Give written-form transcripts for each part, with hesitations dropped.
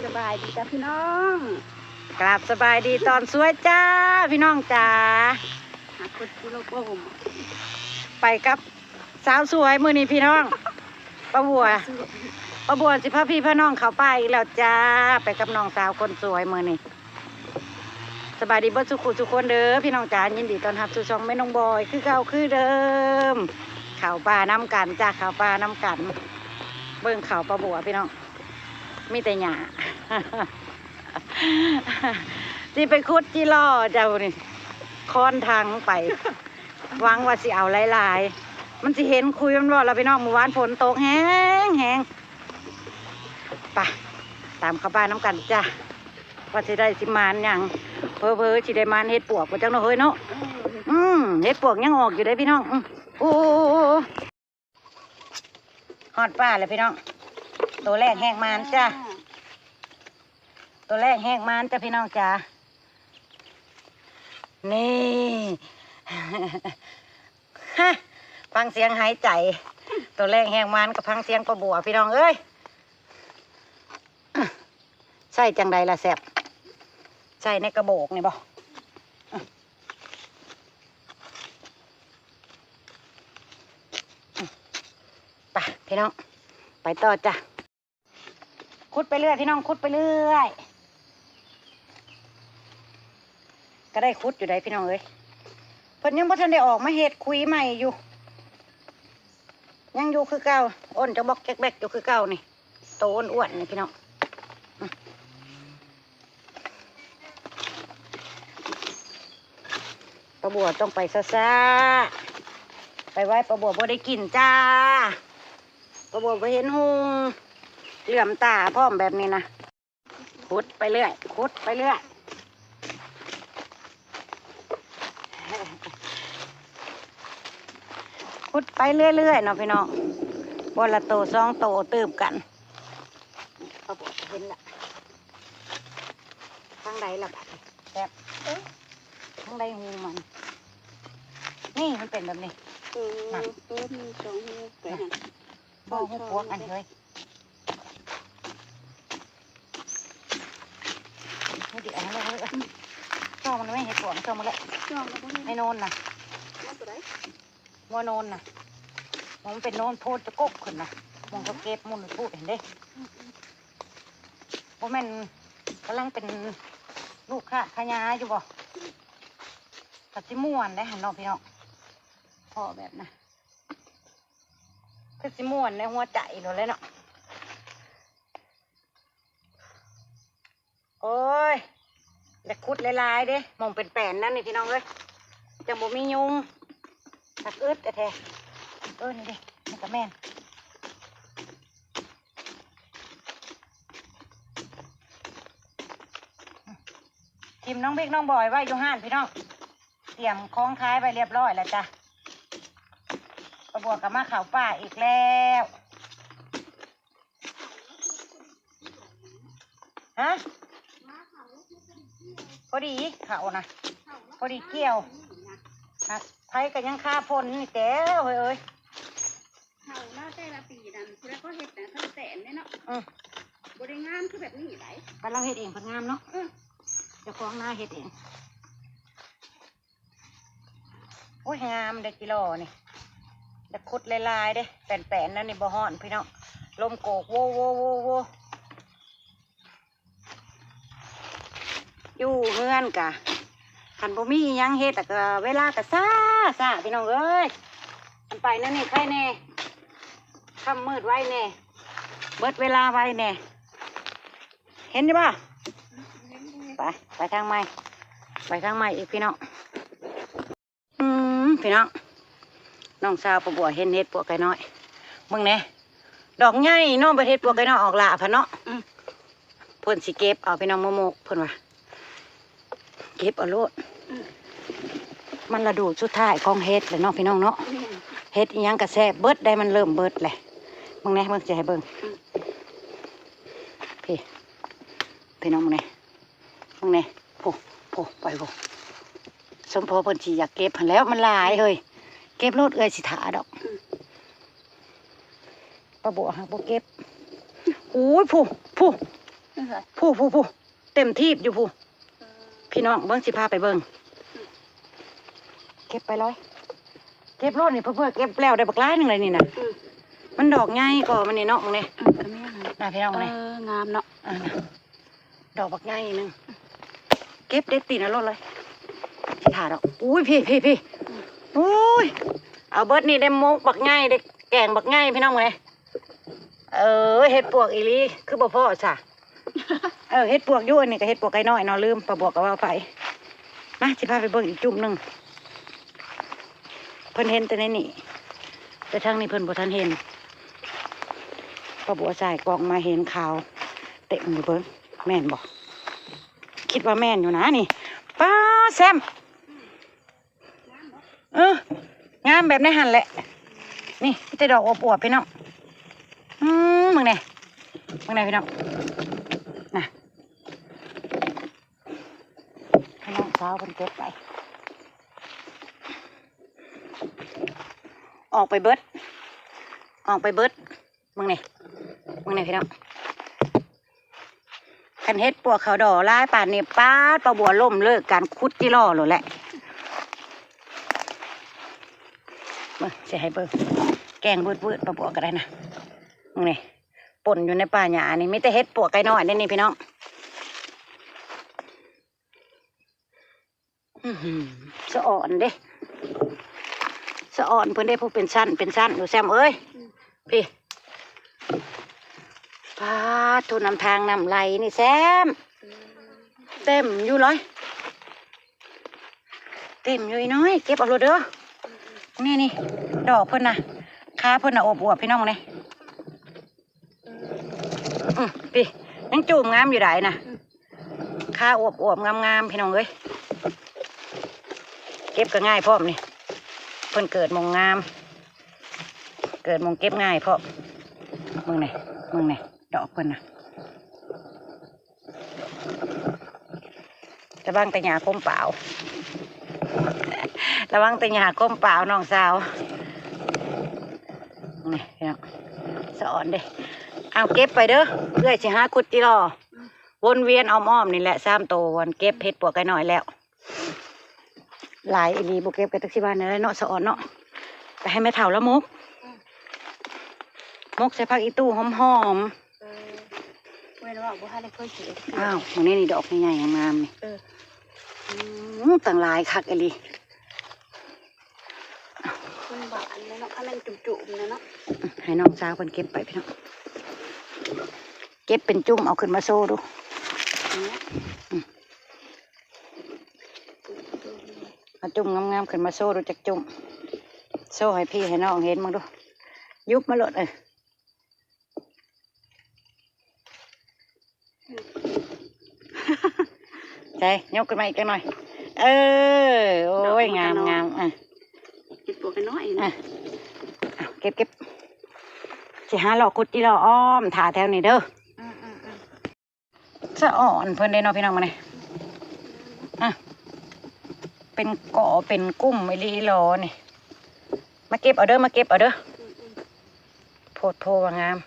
สบายดีจ้าพี่น้องกราบสบายดีตอนสวยจ้าพี่น้องจ้าหาคนกิโลโป้มไปกับสาวสวยมือนี้พี่น้องป้าบัวสิพาพี่พาน้องเขาไปอีกแล้วจ้าไปกับน้องสาวคนสวยมือนี้สบายดีเบิดสุขุสุขคนเด้อพี่น้องจ้ายินดีต้อนรับสู่ช่องแม่น้องบอยคือเก่าคือเดิมข่าวปลาน้ำกันจ้าข่าวปลาน้ำกันเบิ่งข่าวป้าบัวพี่น้องมีแต่หญ้า ที่ไปคุดที่ล่อเจ้านี่ค้อนทางไปหวังว่าสิเอาหลายๆมันสิเห็นคุยมันบอกเราไปนอกหมู่บ้านฝนตกแห้งไปตามเข้าบ้านน้ำกันจ้ะว่าสิได้สิมานอย่างเพอสิได้มานเฮ็ดปวกมาจังเนาะเฮ้ยเนาะเฮ็ดปวกยังออกอยู่ได้พี่น้องโอ้ฮอดป้าเลยพี่น้องตัวแรกแห้งมานจ้ะตัวแรกแห้งมันจ้ะพี่น้องจ้านี่ ฟังเสียงหายใจตัวแรกแห้งมันกับฟังเสียงปลาบัวพี่น้องเอ้ยใช่จังใดล่ะแซ่บใช่ในกระโบกนี่บ่ไปพี่น้องไปต่อจ้ะขุดไปเรื่อยพี่น้องขุดไปเรื่อยก็ได้ขุดอยู่ได้พี่น้องเอ้ยเพิ่นยังบ่ทันได้ออกมาเฮ็ดคุยใหม่อยู่ยังอยู่คือเก่าอ้นจะบอกแก๊กๆอยู่คือเก่านี่โตอ้วนๆนี่พี่น้องปลาบัวต้องไปซ่าๆไปไว้ปลาบัวบ่ได้กินจ้าปลาบัวบ่เห็นหุงเหลื่อมตาพร้อมแบบนี้นะขุดไปเรื่อยขุดไปเรื่อยขุดไปเรื่อยๆเนาะพี่น้องบอละโตสองโตตืบกันเขาบอกเห็นละข้างใดละแบบแบบข้างใดหูมันนี่มันเป็นแบบนี้มีสองหูแปดบ่หูพวกอันเลยนี่ดิอันนั้นเลยช่อมันไม่เห็นปวดช่อมันเลยไม่โนนนะมัวโนนนะมันเป็นโนนโพดจะกกขึ้นนะมองเขาเก็บมุนพูดเห็นเด้เพราะมันกำลังเป็นลูกค้าขยายอยู่บ่ตัดจิม่วนได้หันน้องพี่น้องพอแบบนะคือจิม่วนในหัวใจหนูเลยเนาะโอ้ยเด็กคุดลายๆเด้มองเป็นแป่นนั่นนี่พี่น้องเลยจังบ่มียุงตักอึดแท้นี่ดินี่ก็แม่นทีมน้องบิ๊กน้องบอยไว้อยู่ห้านพี่น้องเตรียมคล้องคล้ายไปเรียบร้อยแล้วจ้ะปลาบัวกับมาข่าวป้าอีกแล้วฮะพอดีเขานะพอดีเกี่ยวไผ่ก็ยังคาพ่นนี่แก้วเฮ้ยเขาหน้าแต่ละปีนั่นแล้วก็เห็ดแต่ทั้งแสนเนี่ยเนาะบริงามคือแบบนี้ไหนแต่เราเห็ดเองผลงามเนาะจะคล้องหน้าเห็ดเองโอ้ยงามเด็กกิโลนี่เด็กคุดลายๆเด้แป่นๆนั่นนี่บ่ฮ้อนพี่น้องลมโกกโวอยู่เฮือนกะขันบ่มียังเฮ็ดแต่ก็เวลาก็ซ่าพี่น้องเอ้ยมันไปนั่นนี่ใครแน่ค่ำมืดไว้แน่เบิดเวลาไว้แน่เห็นใช่ป่ะไปทางใหม่อีกพี่น้องพี่น้องน้องสาวปะบัวเห็นเฮ็ดปวกไก่น้อยมึงเนี่ยดอกใหญ่น้องไปเฮ็ดปวกไก่น้อยออกละพะเนาะเพิ่นสิเก็บเอาพี่น้องโมกเพิ่นว่าเก็บเอาโลดมันระดูสุดท้ายของเฮ็ดเลยเนาะพี่น้องเนาะเฮ็ดอีหยังกระแซบเบิดได้มันเริ่มเบิดเลยมึงเนี่ยมึงจะให้เบิ่งพี่น้องมึงเนี่ยโผไปสมพอเพิ่นสิอยากเก็บหันแล้วมันหลายเฮ้ยเก็บโลดเอ้ยสิถาดอกปลาบัวหักบ่เก็บโอ้ยผู้ ผู้เต็มที่อยู่ผู้พี่น้องเบิ้งสิพาไปเบิ้งเก็บไปร้อยเก็บรถนี่เพื่อเก็บแล้วได้บักร้ายหนึ่งเลยนี่นะมันดอกง่ายก่อมันนี่เนาะมึงเนี่ยน่าพี่น้องมึงเนี่ยงามเนาะดอกบักง่ายนึงเก็บเด็ดตีนรถเลยสิถ่าดอกอุ้ยพี่อุ้ยเอาเบิร์ดนี่ได้มกบักง่ายได้แกงบักง่ายพี่น้องมึงเนี่ยเห็ดปวกอีลีคือบ่พ่อจ้ะเห็ดปวกยุ่นนี่ก็เห็ดปวกไก่น้อยเนาะลืมปลาบวกกับว่าไปมาสิพาไปเบิ่งอีกจุ่มหนึ่งเพิ่นเห็นแต่ในนี่แต่ทางนี้เพิ่นบ่ทันเห็นปลาบัวใส่กล่องมาเห็นข่าวเต็มอยู่เบิ่งแม่นบ่คิดว่าแม่นอยู่นะนี่ป้าแซมงามแบบในหันแหละนี่พี่แต่ดอกอวบๆพี่น้องมึงไหนพี่น้องน่ะพี่น้องสาวเพิ่นเก็บไปออกไปเบิดมึงไหนพี่น้องคันเฮ็ดปวกเขาดอกลายป่านนี้ป้าดปลาบัวล่มเลิกการคุดจิล่อหรอแหละมึงจะให้เบิ่งแกงบืดปลาบัวก็ได้นะมึงไหนป่นอยู่ในป่าหญ้านี่มีแต่เฮ็ดปวกไก่น้อยนี่พี่น้องสะอ่อนเด้สะอ่อนเพิ่นได้ผู้เป็นสั้นอยู่แซมเอ้ยพี่พาทุนนำทางนำไหลนี่แซมเต็มอยู่เลยเต็มอยู่น้อยเก็บเอาเลยเด้อนี่ดอกเพิ่นน่ะขาเพิ่นน่ะอวบพี่น้องนี่พี่ยังจูมงามอยู่ได้น่ะขาอวบงามพี่น้องเอ้ยเก็บก็ง่ายพร้อมนี่เพิ่นเกิดมงงามเกิดมงเก็บง่ายพร้อมมึงไหนดอกเพิ่นน่ะระวังแต่หญ้าคมเปล่าระวังแต่หญ้าคมเปล่าน้องสาวนี่พี่น้องสอนเด้เอาเก็บไปเด้อเพื่อสิหาคุดจิรอวนเวียนอ้อมนี่แหละ3 โตวันเก็บเห็ดปวกไก่น้อยแล้วหลายอีหลีบุเก็บกันตักสิบ้านนี่แหละเนาะสอนเนาะไปให้แม่เฒ่าแล้วมกใส่ผักอีตู้หอมเว้นว่าบ่ทันได้เคยเห็นอ้าวตรงนี้นี่ดอกใหญ่ๆงามนี่ต่างหลายคักอีหลีมันหวานเลยเนาะถ้ามันจุ่มๆนะเนาะให้น้องสาวเพิ่นเก็บไปพี่น้องเก็บเป็นจุ่มเอาขึ้นมาโซ่ดูเอาจุ่มงามๆขึ้นมาโซ่ดูจากจุ่มโซ่ให้พี่ให้น้องเห็นมั้งดูยุบมาหลดใจยกขึ้นมาอีกหน่อยโอ้ยงามเก็บปวกน้อยนะเก็บสิหาหลอกกุดที่เราอ้อมถาแถวนี้เด้อสะอ่อนเพิ่นได้เนาะพี่น้องมาเนี่ยเป็นก่อเป็นกุ้มไอรีรอนี่มาเก็บเอาเด้อโพดโพว่างาม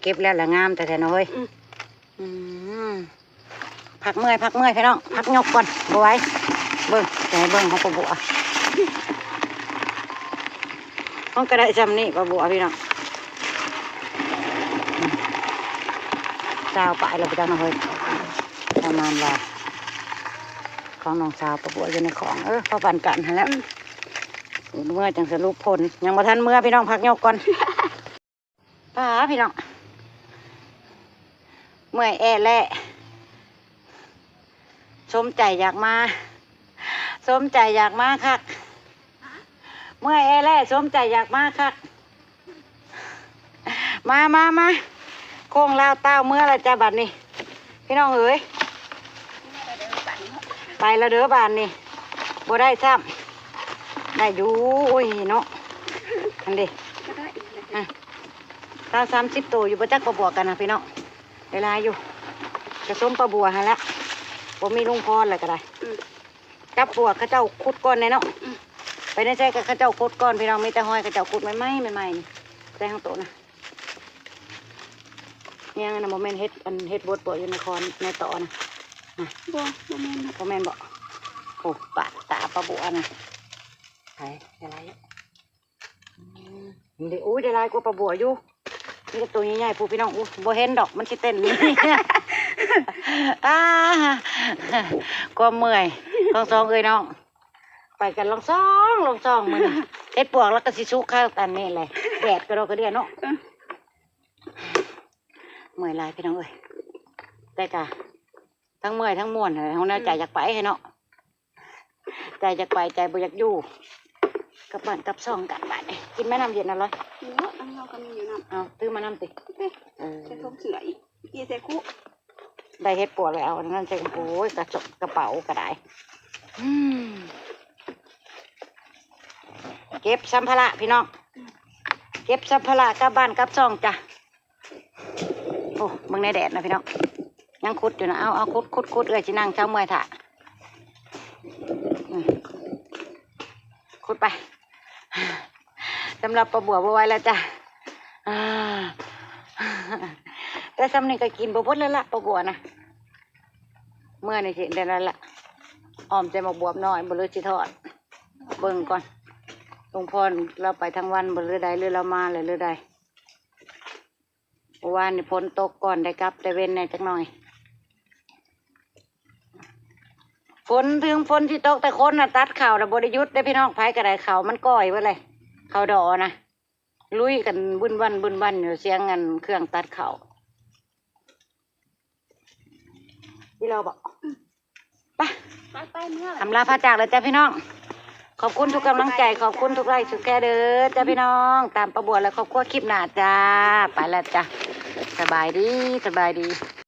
เก็บแล้วละงามแต่น้อยพักเมื่อยพี่น้องพักยกก่อนบไว้เบิ้งใจเบิ้งของปลาบัวห้องกระไดจำนี่ปลาบัวพี่น้องสาวไปเราไปจังเลยประมาณว่าของน้องสาวปลาบัวอยู่ในของพอปั่นกันแล้วเมื่อจังสรุปผลยังมาทันเมื่อพี่น้องพักยกก่อนป้าพี่น้องเมื่อยแล่สมใจอยากมาคักเมื่อยแล่สมใจอยากมาคักมาโค้งลาวเต้าเมื่อไรจ้าบัดนี่พี่น้องเอ๋ยไปแล้วเด้อบานนี่บ่ได้ซ้ำได้อยู่โอ้ยเนาะอันเดีตา30 ตัวอยู่ประจักษ์บวกกันนะพี่น้องเวลาอยู่กระส้มปลาบัวฮะละผมมีลุงพรอะไรก็ได้จับบัวข้าเจ้าขุดก้อนในเนาะไปในใจกับข้าเจ้าขุดก้อนพี่น้องมีแต่หอยข้าเจ้าขุดใหม่นี่ใจข้างโตนะ ยังนะโมเมนเฮ็ดอันเฮ็ดบดบ่อยู่ในคอนในต่อนะ บ่แม่น โมเมนบ่โอ้ปาดตาปลาบัวนะไหนอะไรเดี๋ยวอุ้ยได้ลายกว่าปลาบัวอยู่นี่ก็ตัวใหญ่ๆผู้พี่น้องอู้บ่เห็นดอกมันสิเต้นนี่ ก็เมื่อยลองซองเอ้ยน้องไปกันลองซองมือนี่เฮ็ดปวกแล้วก็สิชุกข้าวตันนี่แหละแดดก็เราก็เดียเนาะเมื่อยลายพี่น้องเอ้ยได้จ้ะทั้งเมื่อยทั้งม่วนเลยของน่าใจอยากไปให้เนาะใจอยากไปใจบ่อยากอยู่กับบ้านกับซ่องกันบ้านนี่กินแม่น้ำเย็นอร่อย เนาะอันเราก็มีอยู่นำ เอาตื้อมาน้ำติ จะทบเสืออีกกี่ใส่คุ ได้เฮ็ดปวกแล้วนั่นใช่โอ้ยกระจกกระเป๋าก็ได้เก็บสัมภาระพี่น้องเก็บสัมภาระกลับบ้านกลับซ่องจ้ะโอ้มึงในแดดนะพี่น้องยังคุดอยู่นะเอาคุดเอ้ยจินั่งเจ้าเมื่อยถ่ะคุดไปสำหรับปลาบัวบัวไว้แล้วจ้ะแต่สำนึกก็กินบ่หมดแล้วล่ะปลาบัวนะเมื่อนี่สิเดี๋ยวนั้นล่ะอ้อมใจมาบวบน้อยบ่เลยสิทอดเบิ่งก่อนหลวงพ่อเราไปทั้งวันบ่เลยใดหรือเรามาเลยหรือใดเมื่อวานนี่ฝนตกก่อนได้กลับได้เว้นในจักหน่อยฝนถึงฝนที่ตกแต่คนน่ะตัดเข่าน่ะบ่ได้หยุดได้พี่น้องไผก็ได้เข่ามันก้อยไว้เลยเข่าดอนะลุยกันบึ้นวันอยู่เสียงกันเครื่องตัดเข่าที่เราบอกไป เมื่อ อำลาพระจากเลยจ้ะพี่น้องขอบคุณทุกกำลังใจขอบคุณทุกไลค์ทุกแกเด้อจ้ะพี่น้องตามประบวและครอบครัวคลิปหน้าจ้าไปแล้วจ้ะสบายดี